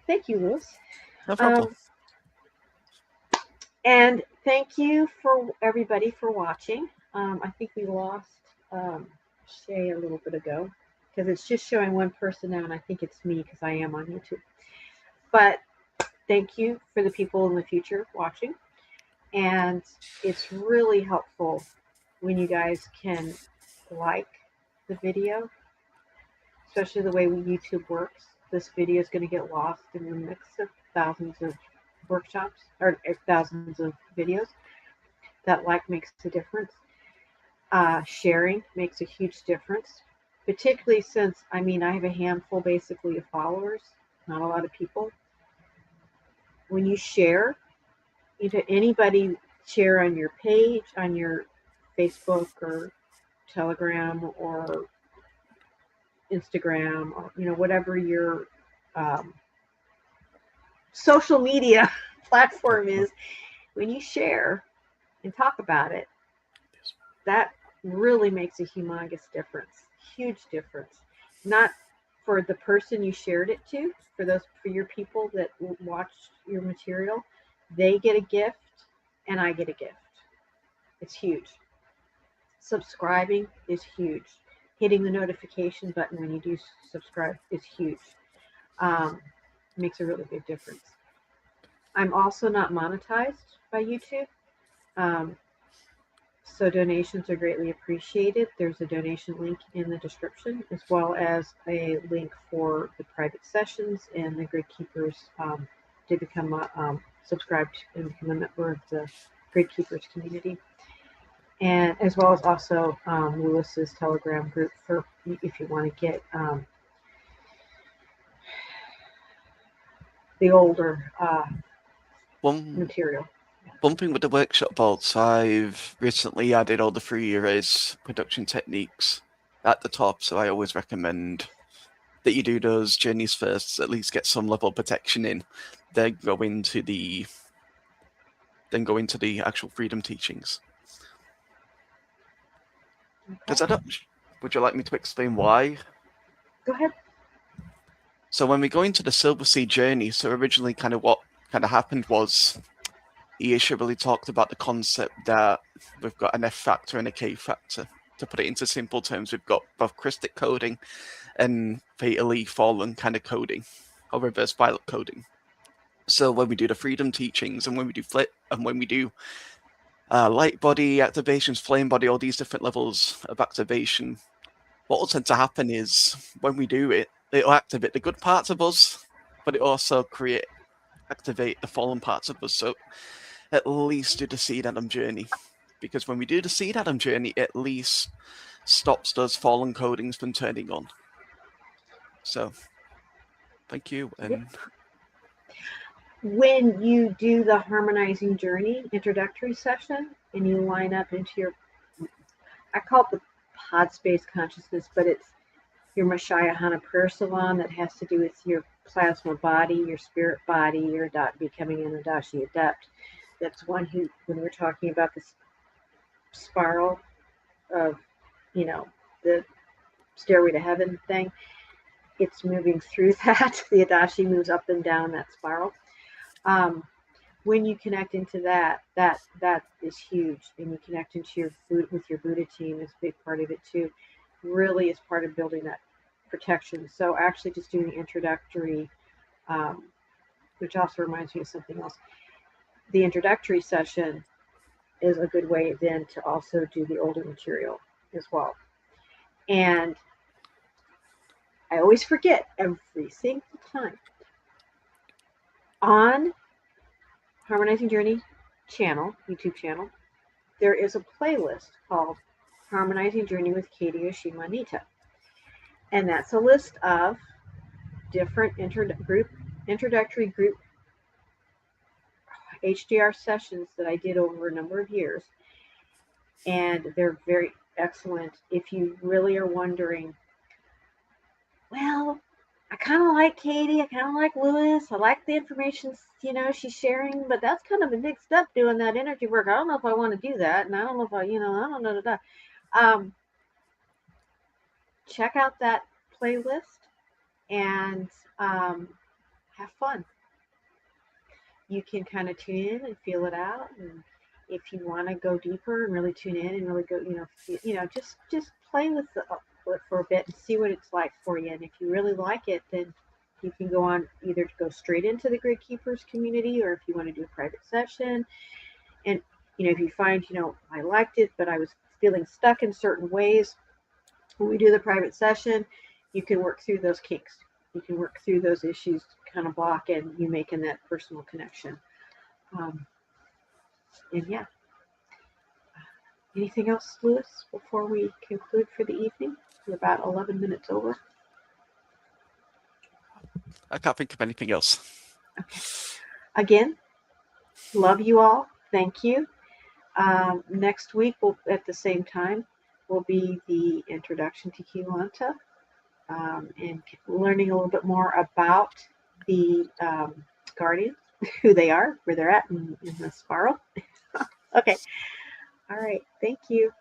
Thank you, Lewis. No problem. And thank you for everybody for watching. I think we lost Shay a little bit ago, because it's just showing one person now, and I think it's me because I am on YouTube. But thank you for the people in the future watching. And it's really helpful when you guys can like the video, especially the way YouTube works. This video is going to get lost in the mix of thousands of workshops or thousands of videos. That like makes a difference. Sharing makes a huge difference, particularly since, I have a handful basically of followers, not a lot of people. When you share, anybody share on your page, on your Facebook or Telegram or Instagram, or whatever your social media platform is, when you share and talk about it, that really makes a humongous difference. Huge difference. Not for the person you shared it to, for your people that watch your material, they get a gift and I get a gift. It's huge. Subscribing is huge. Hitting the notification button when you do subscribe is huge. Makes a really big difference. I'm also not monetized by YouTube. So donations are greatly appreciated. There's a donation link in the description, as well as a link for the private sessions, and the Grid Keepers did become subscribed and become a member of the Grid Keepers community, and as well as also Lewis's Telegram group for if you want to get the older material. One thing with the workshop boards, I've recently added all the 3 erase production techniques at the top, so I always recommend that you do those journeys first, at least get some level of protection in, then go into the actual freedom teachings. Okay. Would you like me to explain why? Go ahead. So when we go into the Silver Sea journey, so originally what happened was Iisha really talked about the concept that we've got an F factor and a K factor. To put it into simple terms, we've got both Christic coding and fatally fallen kind of coding, or reverse violet coding. So when we do the freedom teachings, and when we do flip, and when we do light body activations, flame body, all these different levels of activation, what will tend to happen is when we do it, it'll activate the good parts of us, but it also activate the fallen parts of us. So at least do the Seed Adam journey, because when we do the Seed Adam journey, it at least stops those fallen codings from turning on. So thank you. And when you do the Harmonizing journey introductory session and you line up into your, I call it the pod space consciousness, but it's your Mashayahana prayer salon that has to do with your plasma body, your spirit body, your becoming an Adashi adept. that's one who, when we're talking about this spiral of, you know, the stairway to heaven thing, it's moving through that. The Adashi moves up and down that spiral. When you connect into that is huge. And you connect into your with your Buddha team is a big part of it too. Really is part of building that protection. So actually just doing the introductory, which also reminds me of something else. The introductory session is a good way then to also do the older material as well. And I always forget every single time. On Harmonizing Journey channel, YouTube channel, there is a playlist called Harmonizing Journey with Katie Oshimanita. And that's a list of different introductory group HDR sessions that I did over a number of years. And they're very excellent if you really are wondering, well, I kind of like Katie, I kind of like Lewis, I like the information, you know, she's sharing, but that's kind of a big step doing that energy work. I don't know if I want to do that, and I don't know if I, you know, I don't know. Check out that playlist and have fun. You can kind of tune in and feel it out, and if you want to go deeper and really tune in and really go, just play with it for a bit and see what it's like for you. And if you really like it, then you can go on either to go straight into the Grid Keepers community, or if you want to do a private session. And if you find, I liked it, but I was feeling stuck in certain ways, when we do the private session, you can work through those kinks. You can work through those issues kind of block, and you making that personal connection. And yeah. Anything else, Lewis, before we conclude for the evening? We're about 11 minutes over. I can't think of anything else. Okay. Again, love you all. Thank you. Next week, at the same time, will be the introduction to Keylonta, and learning a little bit more about the Guardians, who they are, where they're at in the spiral. Okay. All right. Thank you.